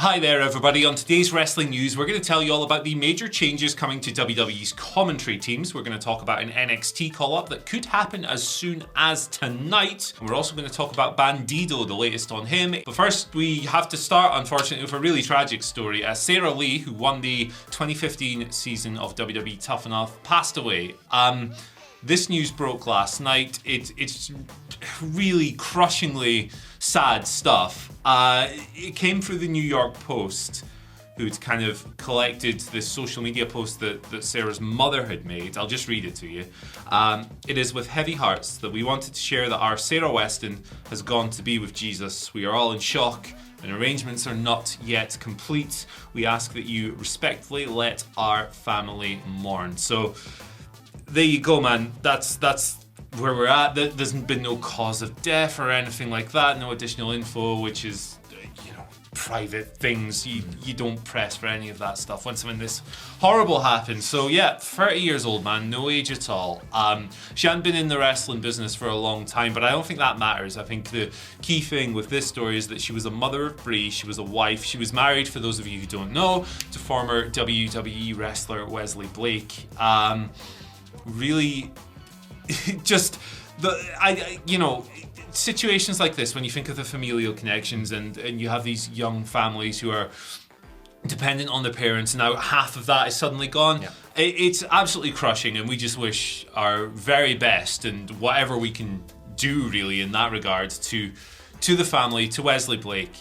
Hi there everybody, on today's wrestling news we're going to tell you all about the major changes coming to WWE's commentary teams. We're going to talk about an NXT call-up that could happen as soon as tonight. And we're also going to talk about Bandido, the latest on him. But first we have to start, unfortunately, with a really tragic story. Sara Lee, who won the 2015 season of WWE Tough Enough, passed away. This news broke last night. It's really crushingly sad stuff. It came through the New York Post, who'd kind of collected this social media post that Sarah's mother had made. I'll just read it to you. It is with heavy hearts that we wanted to share that our Sarah Weston has gone to be with Jesus. We are all in shock and arrangements are not yet complete. We ask that you respectfully let our family mourn. So there you go, man. That's where we're at. There's been no cause of death or anything like that. No additional info, which is, private things. You don't press for any of that stuff when something this horrible happens. So yeah, 30 years old, man, no age at all. She hadn't been in the wrestling business for a long time, but I don't think that matters. I think the key thing with this story is that she was a mother of three, she was a wife, she was married, for those of you who don't know, to former WWE wrestler Wesley Blake. Really, just situations like this, when you think of the familial connections and you have these young families who are dependent on their parents, now half of that is suddenly gone. Yeah. It's absolutely crushing, and we just wish our very best and whatever we can do really in that regard to the family, to Wesley Blake,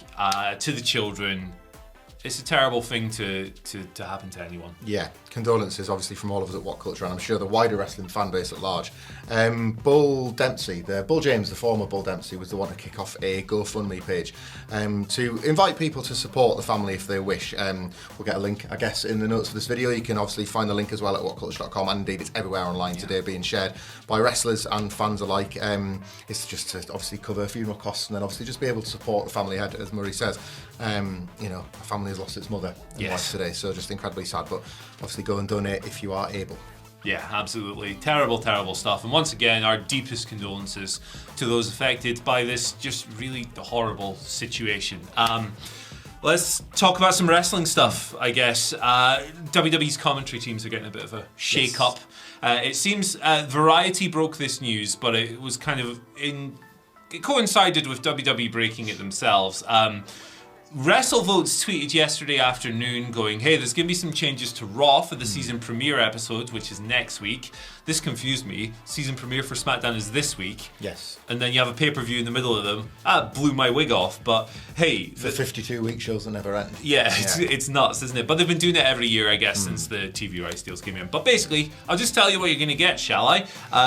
to the children. It's a terrible thing to happen to anyone. Yeah, condolences obviously from all of us at WhatCulture, and I'm sure the wider wrestling fan base at large. Bull James, the former Bull Dempsey, was the one to kick off a GoFundMe page to invite people to support the family if they wish. We'll get a link, I guess, in the notes of this video. You can obviously find the link as well at whatculture.com, and indeed it's everywhere online today, being shared by wrestlers and fans alike. It's just to obviously cover funeral costs and then obviously just be able to support the family ahead, as Murray says. A family has lost its mother and wife today, so just incredibly sad, but obviously go and donate if you are able. Yeah, absolutely. Terrible, terrible stuff. And once again, our deepest condolences to those affected by this just really horrible situation. Let's talk about some wrestling stuff, I guess. WWE's commentary teams are getting a bit of a shake-up. It seems Variety broke this news, but it was kind of it coincided with WWE breaking it themselves. WrestleVotes tweeted yesterday afternoon going, hey, there's going to be some changes to Raw for the season premiere episode, which is next week. This confused me. Season premiere for SmackDown is this week. Yes. And then you have a pay-per-view in the middle of them. That blew my wig off, but hey. The 52-week shows that never end. Yeah, it's nuts, isn't it? But they've been doing it every year, I guess, since the TV rights deals came in. But basically, I'll just tell you what you're going to get, shall I?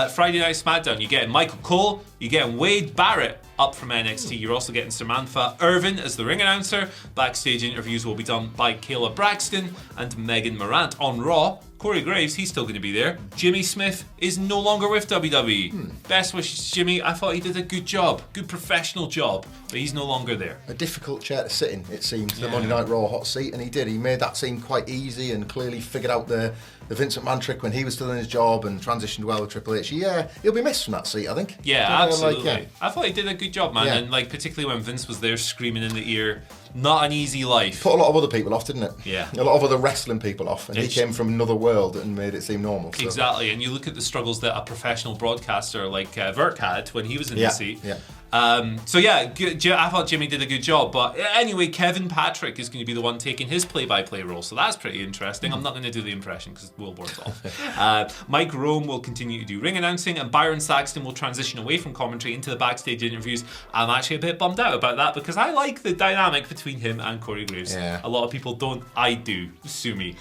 Friday Night SmackDown, you're getting Michael Cole, you're getting Wade Barrett up from NXT. You're also getting Samantha Irvin as the ring announcer. Backstage interviews will be done by Kayla Braxton and Megan Morant. On Raw, Corey Graves, he's still going to be there. Jimmy Smith is no longer with WWE. Best wishes, Jimmy. I thought he did a good job, good professional job, but he's no longer there. A difficult chair to sit in, it seems, the Monday Night Raw hot seat, and he did. He made that seem quite easy and clearly figured out the Vince McMahon trick when he was still in his job and transitioned well with Triple H. Yeah, he'll be missed from that seat, I think. Yeah, absolutely. I thought he did a good job, man, and particularly when Vince was there screaming in the ear, not an easy life. Put a lot of other people off, didn't it? Yeah. A lot of other wrestling people off, and he came from another world and made it seem normal. So. Exactly, and you look at the struggles that a professional broadcaster like Vert had when he was in the seat. Yeah. I thought Jimmy did a good job, but anyway, Kevin Patrick is going to be the one taking his play-by-play role, so that's pretty interesting. I'm not going to do the impression because Will Ward's off. Mike Rome will continue to do ring announcing, and Byron Saxton will transition away from commentary into the backstage interviews. I'm actually a bit bummed out about that because I like the dynamic between him and Corey Graves. Yeah. A lot of people don't. I do. Sue me.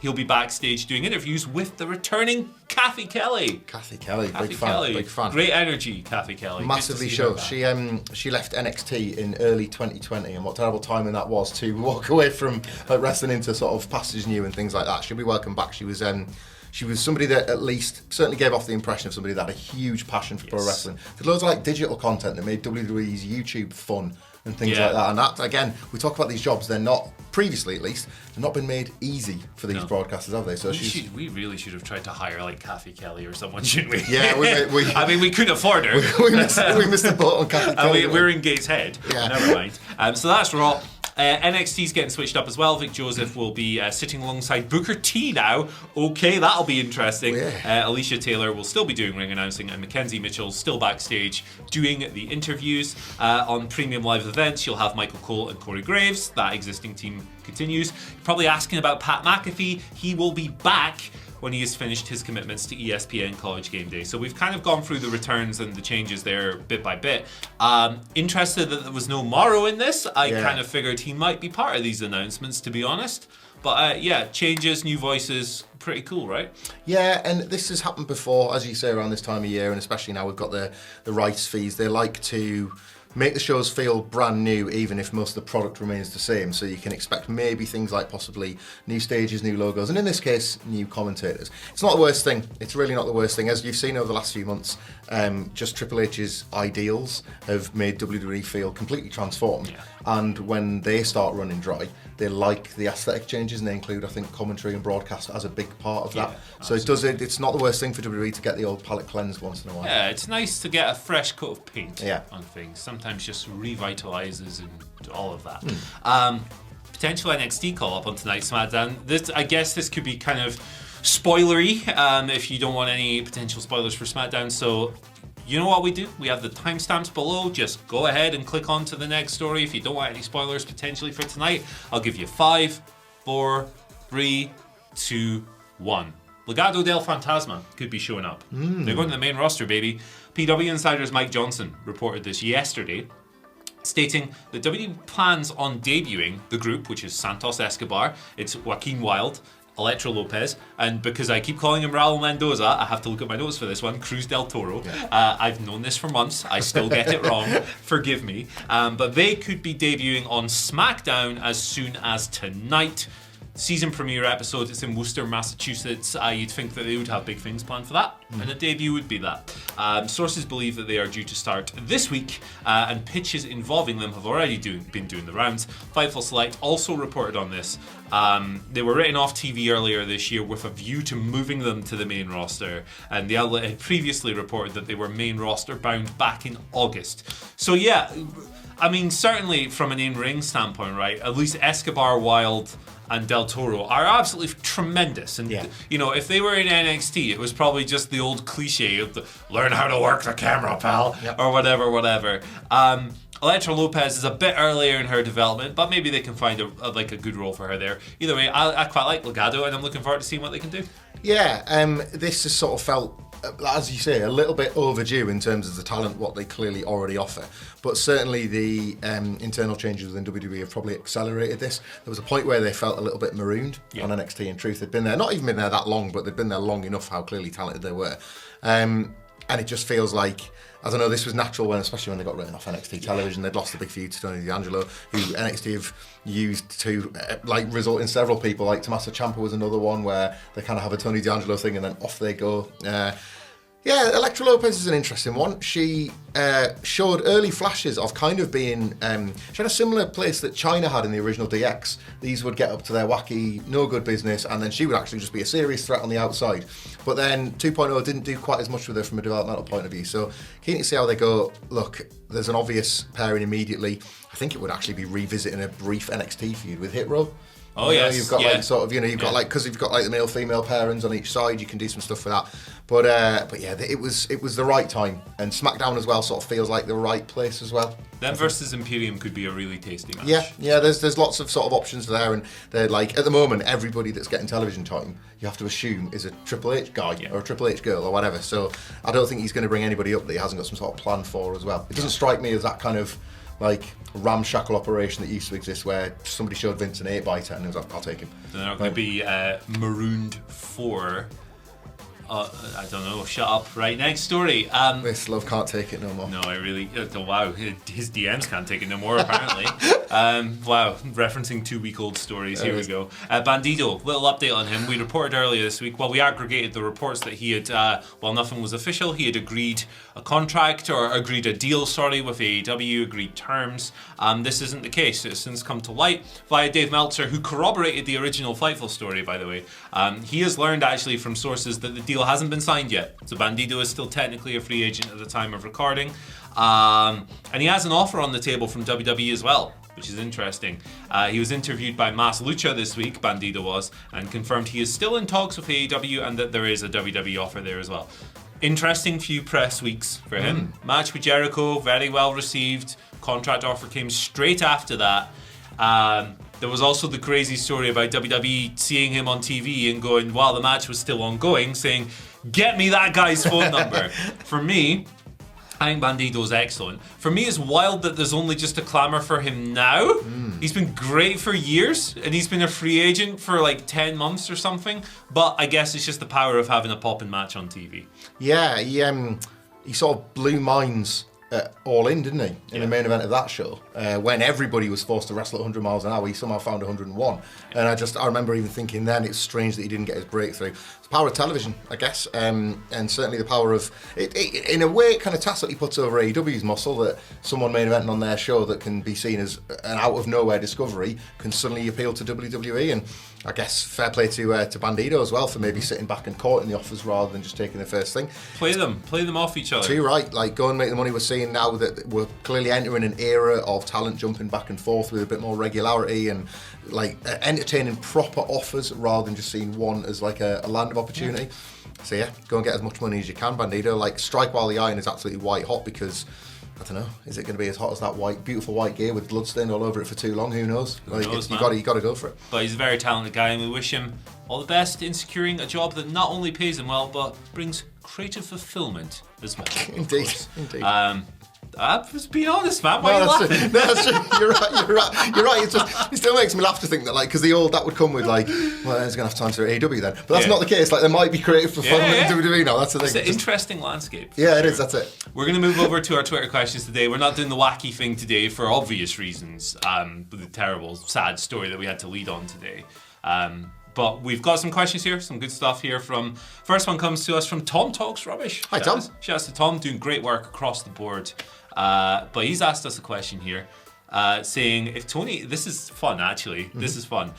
He'll be backstage doing interviews with the returning Kathy Kelly. Kathy Kelly, big fan. Great energy, Kathy Kelly. Massively so. She left NXT in early 2020, and what terrible timing that was to walk away from wrestling into sort of pastures new and things like that. She'll be welcome back. She was somebody that at least certainly gave off the impression of somebody that had a huge passion for pro wrestling. There's loads of digital content that made WWE's YouTube fun and things like that. And that, again, we talk about these jobs, they're not, previously at least, they've not been made easy for these broadcasters, have they? So we really should have tried to hire Kathy Kelly or someone, shouldn't we? Yeah, we couldn't afford her. we missed the boat on Kathy Kelly. We're in Gateshead. Yeah. Never mind. So that's Raw. NXT's getting switched up as well. Vic Joseph will be sitting alongside Booker T now. Okay, that'll be interesting. Alicia Taylor will still be doing ring announcing, and Mackenzie Mitchell's still backstage doing the interviews. On Premium Live Events, you'll have Michael Cole and Corey Graves. That existing team continues. You're probably asking about Pat McAfee. He will be back when he has finished his commitments to ESPN College Game Day. So we've kind of gone through the returns and the changes there bit by bit. Interested that there was no Morrow in this. I kind of figured he might be part of these announcements, to be honest. But changes, new voices, pretty cool, right? Yeah, and this has happened before, as you say, around this time of year, and especially now we've got the rights fees. They like to make the shows feel brand new, even if most of the product remains the same. So you can expect maybe things like possibly new stages, new logos, and in this case, new commentators. It's not the worst thing. It's really not the worst thing. As you've seen over the last few months, just Triple H's ideals have made WWE feel completely transformed. And when they start running dry, they like the aesthetic changes, and they include, I think, commentary and broadcast as a big part of that. So it's not the worst thing for WWE to get the old palette cleansed once in a while. Yeah, it's nice to get a fresh coat of paint on things. Sometimes just revitalizes and all of that. Potential NXT call up on tonight's SmackDown. I guess this could be kind of spoilery if you don't want any potential spoilers for SmackDown. So you know what we do? We have the timestamps below. Just go ahead and click on to the next story if you don't want any spoilers potentially for tonight. I'll give you 5, 4, 3, 2, 1. Legado del Fantasma could be showing up. They're going to the main roster, baby. PW Insider's Mike Johnson reported this yesterday, stating that WWE plans on debuting the group, which is Santos Escobar, it's Joaquin Wilde, Electro Lopez, and because I keep calling him Raul Mendoza, I have to look at my notes for this one, Cruz del Toro. I've known this for months. I still get it wrong. Forgive me. But they could be debuting on SmackDown as soon as tonight. Season premiere episode, it's in Worcester, Massachusetts. You'd think that they would have big things planned for that, and a debut would be that. Sources believe that they are due to start this week, and pitches involving them have already been doing the rounds. Fightful Select also reported on this. They were written off TV earlier this year with a view to moving them to the main roster, and the outlet had previously reported that they were main roster bound back in August. So yeah, I mean, certainly from an in-ring standpoint, right, at least Escobar, Wilde, and Del Toro are absolutely tremendous. And, you know, if they were in NXT, it was probably just the old cliche of the learn how to work the camera, pal, or whatever. Electra Lopez is a bit earlier in her development, but maybe they can find a good role for her there. Either way, I quite like Legado, and I'm looking forward to seeing what they can do. This has sort of felt, as you say, a little bit overdue in terms of the talent, what they clearly already offer. But certainly the internal changes within WWE have probably accelerated this. There was a point where they felt a little bit marooned on NXT. In truth, they'd been there, not even been there that long, but they'd been there long enough how clearly talented they were. And it just feels like, I don't know, this was natural especially when they got written off NXT television. They'd lost a big feud to Tony D'Angelo, who NXT have used to result in several people. Like Tommaso Ciampa was another one where they kind of have a Tony D'Angelo thing and then off they go. Electra Lopez is an interesting one. She showed early flashes of kind of being... she had a similar place that China had in the original DX. These would get up to their wacky, no-good business, and then she would actually just be a serious threat on the outside. But then 2.0 didn't do quite as much with her from a developmental point of view. So keen to see how they go. Look, there's an obvious pairing immediately. I think it would actually be revisiting a brief NXT feud with Hit Row. You've got because you've got like the male-female pairings on each side. You can do some stuff with that. But it was the right time, and SmackDown as well sort of feels like the right place as well. Them versus Imperium could be a really tasty match. There's lots of sort of options there, and they're like, at the moment, everybody that's getting television time, you have to assume is a Triple H guy or a Triple H girl or whatever. So I don't think he's going to bring anybody up that he hasn't got some sort of plan for as well. It doesn't strike me as that kind of like ramshackle operation that used to exist where somebody showed Vince an 8x10 and he was like, I'll take him. They're not going to be marooned for... I don't know, shut up. Right, next story. This love can't take it no more. No, I really... wow, his DMs can't take it no more, apparently. Wow, referencing 2-week-old stories. Here we go. Bandido, little update on him. We reported earlier this week, we aggregated the reports that he had, while nothing was official, he had agreed a contract, or agreed a deal, with AEW, agreed terms. This isn't the case. It's since come to light via Dave Meltzer, who corroborated the original Fightful story, by the way. He has learned, actually, from sources that the deal hasn't been signed yet. So Bandido is still technically a free agent at the time of recording. And he has an offer on the table from WWE as well. which is interesting. He was interviewed by Mas Lucha this week, Bandido was, and confirmed he is still in talks with AEW and that there is a WWE offer there as well. Interesting few press weeks for him. Match with Jericho, very well received. Contract offer came straight after that. There was also the crazy story about WWE seeing him on TV and going, while the match was still ongoing, saying, "Get me that guy's phone number." For me, I think Bandido's excellent. For me, it's wild that there's only just a clamour for him now. He's been great for years, and he's been a free agent for like 10 months or something. But I guess it's just the power of having a popping match on TV. Yeah, he sort of blew minds All In, didn't he? In the main event of that show, when everybody was forced to wrestle at 100 miles an hour, he somehow found 101. And I remember even thinking then it's strange that he didn't get his breakthrough. It's the power of television, I guess, and certainly the power of it. In a way, it kind of tacitly puts over AEW's muscle that someone main eventing on their show that can be seen as an out of nowhere discovery can suddenly appeal to WWE. And I guess fair play to Bandido as well for maybe sitting back and courting the offers rather than just taking the first thing. Play them off each other. Too right, like go and make the money. We're seeing now that we're clearly entering an era of talent jumping back and forth with a bit more regularity and like entertaining proper offers rather than just seeing one as like a land of opportunity. So yeah, go and get as much money as you can, Bandido. Like strike while the iron is absolutely white hot, because I don't know, is it going to be as hot as that beautiful white gear with bloodstained all over it for too long? Who knows? Who knows, you got to go for it. But he's a very talented guy, and we wish him all the best in securing a job that not only pays him well, but brings creative fulfillment as well. Indeed. I'm just being honest, man. Why are you laughing? No, that's true. You're right. It still makes me laugh to think that, like, because that would come with like, well, there's gonna have time to AEW then, but that's not the case. Like, there might be creative fulfillment in WWE now. That's the thing. It's an interesting landscape. Yeah, it is. That's it. We're gonna move over to our Twitter questions today. We're not doing the wacky thing today for obvious reasons. With the terrible, sad story that we had to lead on today. But we've got some questions here, some good stuff here. First one comes to us from Tom Talks Rubbish. Hi, Tom. Shouts to Tom, doing great work across the board. But he's asked us a question here, saying if Tony, this is fun actually, this is fun.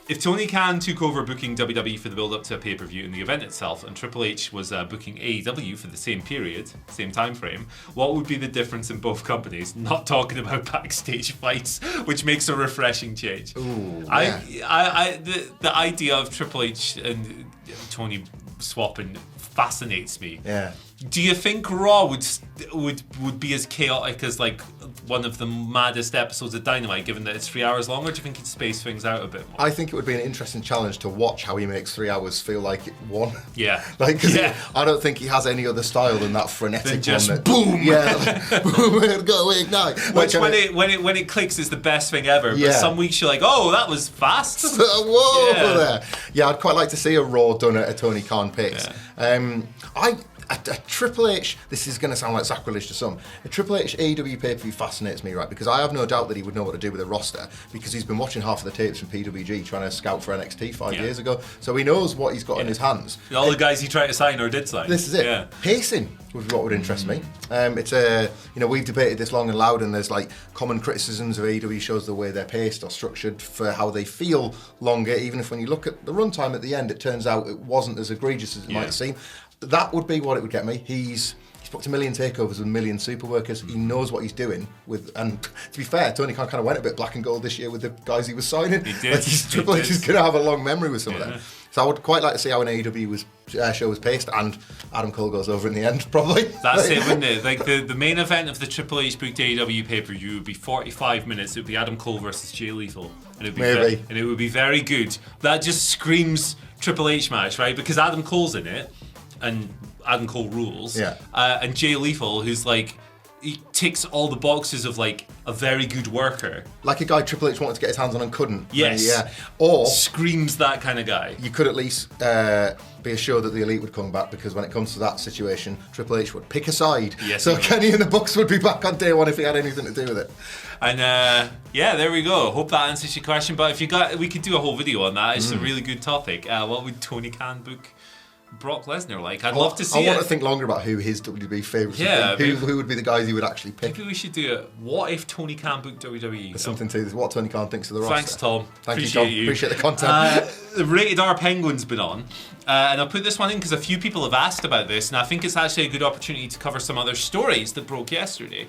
If Tony Khan took over booking WWE for the build-up to a pay-per-view in the event itself, and Triple H was booking AEW for the same period, same time frame, what would be the difference in both companies? Not talking about backstage fights, which makes a refreshing change. Ooh, yeah. The idea of Triple H and Tony swapping fascinates me. Yeah. Do you think Raw would be as chaotic as like one of the maddest episodes of Dynamite, given that it's 3 hours long, or do you think he'd space things out a bit more? I think it would be an interesting challenge to watch how he makes 3 hours feel like one. Yeah. Like, because I don't think he has any other style than that frenetic then just one. Boom! Yeah. Like, boom, go ignite. Which when it clicks is the best thing ever. Yeah. But some weeks you're like, oh, that was fast. Whoa there. Yeah, I'd quite like to see a Raw done at a Tony Khan pace. Yeah. A Triple H, this is going to sound like sacrilege to some, a Triple H AEW pay-per-view fascinates me, right? Because I have no doubt that he would know what to do with a roster, because he's been watching half of the tapes from PWG trying to scout for NXT 5 years ago. So he knows what he's got in his hands. All the guys he tried to sign or did sign. This is it. Yeah. Pacing would be what would interest me. We've debated this long and loud, and there's like common criticisms of AEW shows the way they're paced or structured for how they feel longer, even if when you look at the runtime at the end, it turns out it wasn't as egregious as it might seem. That would be what it would get me. He's booked a million takeovers with a million super workers. He knows what he's doing and to be fair, Tony Khan kind of went a bit black and gold this year with the guys he was signing. He did. Triple H is going to have a long memory with some of them. So I would quite like to see how an AEW show was paced, and Adam Cole goes over in the end, probably. That's it, wouldn't it? Like the main event of the Triple H booked AEW pay-per-view would be 45 minutes. It would be Adam Cole versus Jay Lethal, and it would be very good. That just screams Triple H match, right? Because Adam Cole's in it, and Adam Cole rules. Yeah. And Jay Lethal, who's like, he ticks all the boxes of like a very good worker. Like a guy Triple H wanted to get his hands on and couldn't. Yes. Yeah. Or screams that kind of guy. You could at least be assured that the Elite would come back, because when it comes to that situation, Triple H would pick a side. Yes, so Kenny and the Bucks would be back on day one if he had anything to do with it. And there we go. Hope that answers your question. But if we could do a whole video on that. It's a really good topic. What would Tony Khan book Brock Lesnar like? I'd love to see it. I want to think longer about who his WWE favourites would be. Who would be the guys he would actually pick. Maybe we should do it. What if Tony Khan booked WWE? There's something to this. What Tony Khan thinks of the roster. Thanks, Tom. Thank you, Tom. Appreciate the content. The Rated R Penguin's been on. And I'll put this one in because a few people have asked about this, and I think it's actually a good opportunity to cover some other stories that broke yesterday.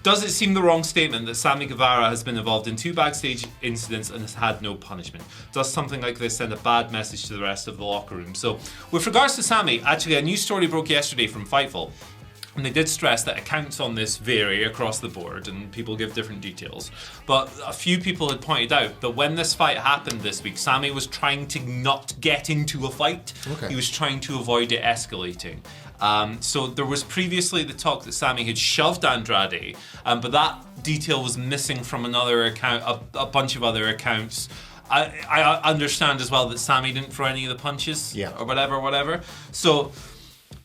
Does it seem the wrong statement that Sammy Guevara has been involved in 2 backstage incidents and has had no punishment? Does something like this send a bad message to the rest of the locker room? So, with regards to Sammy, actually a news story broke yesterday from Fightful. And they did stress that accounts on this vary across the board and people give different details. But a few people had pointed out that when this fight happened this week, Sammy was trying to not get into a fight. Okay. He was trying to avoid it escalating. So there was previously the talk that Sammy had shoved Andrade, but that detail was missing from another account, a bunch of other accounts. I understand as well that Sammy didn't throw any of the punches, or whatever. So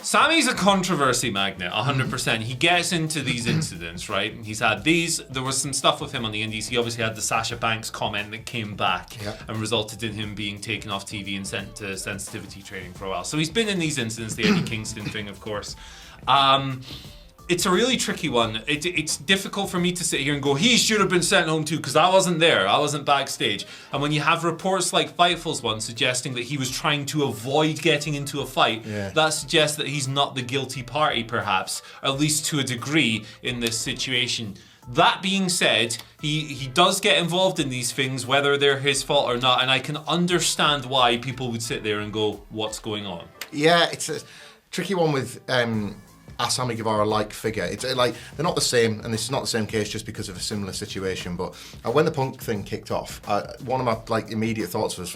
Sammy's a controversy magnet, 100%. He gets into these incidents, right? He's had these. There was some stuff with him on the Indies. He obviously had the Sasha Banks comment that came back and resulted in him being taken off TV and sent to sensitivity training for a while. So he's been in these incidents, the Eddie Kingston thing, of course. It's a really tricky one. It's difficult for me to sit here and go, he should have been sent home too, because I wasn't there. I wasn't backstage. And when you have reports like Fightful's one suggesting that he was trying to avoid getting into a fight, that suggests that he's not the guilty party, perhaps, at least to a degree in this situation. That being said, he does get involved in these things, whether they're his fault or not, and I can understand why people would sit there and go, what's going on? Yeah, it's a tricky one with a Sammy Guevara-like figure. It's like they're not the same, and this is not the same case just because of a similar situation. But when the Punk thing kicked off, one of my immediate thoughts was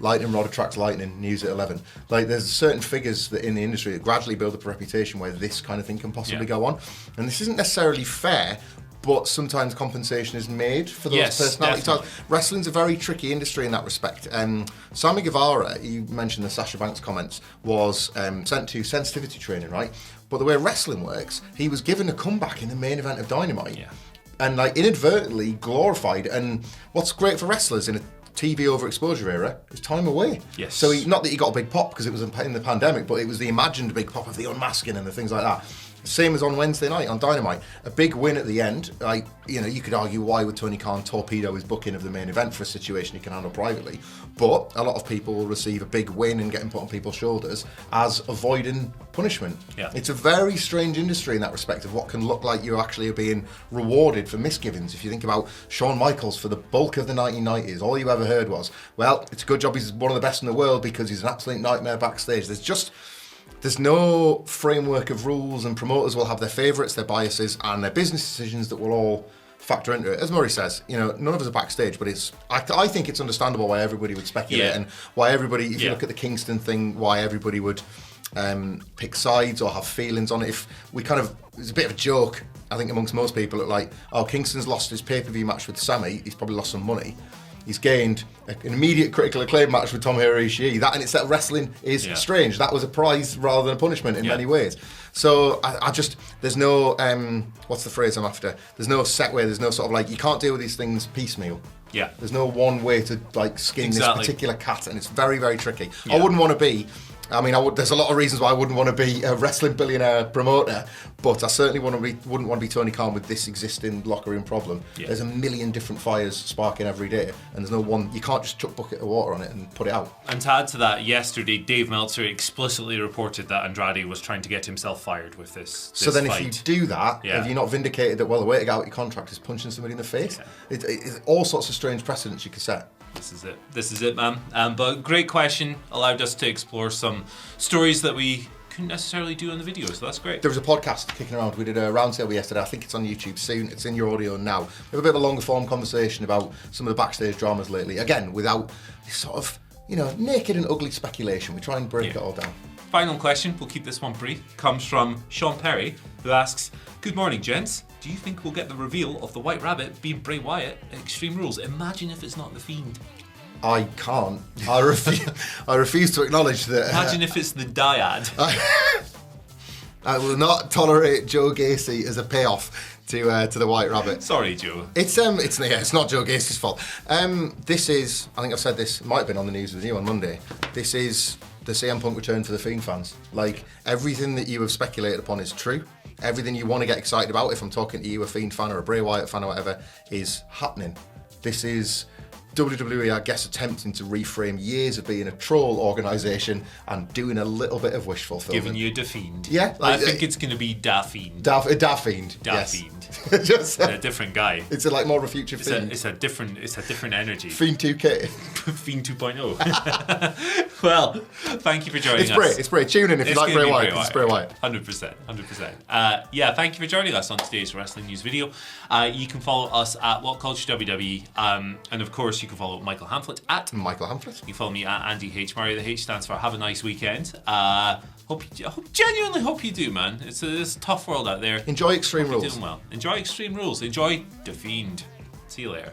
lightning rod attracts lightning. News at 11. There's certain figures that in the industry that gradually build up a reputation where this kind of thing can possibly go on, and this isn't necessarily fair. But sometimes compensation is made for those personality types. Wrestling's a very tricky industry in that respect. Sammy Guevara, you mentioned the Sasha Banks comments, was sent to sensitivity training, right? But the way wrestling works, he was given a comeback in the main event of Dynamite. Yeah. And inadvertently glorified. And what's great for wrestlers in a TV overexposure era is time away. Yes. So not that he got a big pop because it was in the pandemic, but it was the imagined big pop of the unmasking and the things like that. Same as on Wednesday night on Dynamite. A big win at the end. You could argue why would Tony Khan torpedo his booking of the main event for a situation he can handle privately. But a lot of people will receive a big win and getting put on people's shoulders as avoiding punishment. Yeah. It's a very strange industry in that respect of what can look like you actually are being rewarded for misgivings. If you think about Shawn Michaels for the bulk of the 1990s, all you ever heard was, well, it's a good job he's one of the best in the world because he's an absolute nightmare backstage. There's no framework of rules, and promoters will have their favourites, their biases, and their business decisions that will all factor into it. As Murray says, none of us are backstage, but I think it's understandable why everybody would speculate and why everybody, if you look at the Kingston thing, why everybody would pick sides or have feelings on it. If we it's a bit of a joke, I think, amongst most people, Kingston's lost his pay-per-view match with Sammy, he's probably lost some money. He's gained an immediate critical acclaim match with Tomohiro Ishii. That in itself, wrestling is strange. That was a prize rather than a punishment in many ways. So there's no, what's the phrase I'm after? There's no set way, there's no sort of you can't deal with these things piecemeal. Yeah. There's no one way to skin this particular cat, and it's very, very tricky. Yeah. I wouldn't want to be, there's a lot of reasons why I wouldn't want to be a wrestling billionaire promoter, but I certainly wouldn't want to be Tony Khan with this existing locker room problem. Yeah. There's a million different fires sparking every day, and there's no one, you can't just chuck a bucket of water on it and put it out. And to add to that, yesterday Dave Meltzer explicitly reported that Andrade was trying to get himself fired with this So then fight. If you do that, have you not vindicated that, the way to get out your contract is punching somebody in the face? Yeah. It's all sorts of strange precedents you could set. This is it, man. But great question. Allowed us to explore some stories that we couldn't necessarily do on the video, so that's great. There was a podcast kicking around. We did a roundtable yesterday. I think it's on YouTube soon. It's in your audio now. We have a bit of a longer form conversation about some of the backstage dramas lately. Again, without this sort of, naked and ugly speculation. We try and break it all down. Final question, we'll keep this one brief, comes from Sean Perry, who asks, "Good morning, gents. Do you think we'll get the reveal of the White Rabbit being Bray Wyatt at Extreme Rules? Imagine if it's not The Fiend." I can't. I refuse to acknowledge that. Imagine if it's the Dyad. I will not tolerate Joe Gacy as a payoff to the White Rabbit. Sorry, Joe. It's not Joe Gacy's fault. This is, I think I've said this, it might have been on the news with you on Monday. This is the CM Punk return for the Fiend fans. Everything that you have speculated upon is true. Everything you want to get excited about, if I'm talking to you, a Fiend fan or a Bray Wyatt fan or whatever, is happening. This is WWE, I guess, attempting to reframe years of being a troll organisation and doing a little bit of wish fulfillment. Giving you Da Fiend. Yeah. I think it's going to be Da Fiend. Da Fiend. Da Yes. Fiend. Just, A different guy. it's like more of a future Fiend. It's a different energy. Fiend 2K. Fiend 2.0. Well, thank you for joining us. It's Bray. Tune in if you like Bray Wyatt. It's Bray Wyatt. 100%. Yeah, thank you for joining us on today's wrestling news video. You can follow us at WhatCulture WWE, and of course you can follow Michael Hamflett at Michael Hamflett. You can follow me at Andy H Murray. The H stands for have a nice weekend. Genuinely hope you do, man. It's a tough world out there. Enjoy Extreme Rules. Doing well. Enjoy Extreme Rules. Enjoy Da Fiend. See you later.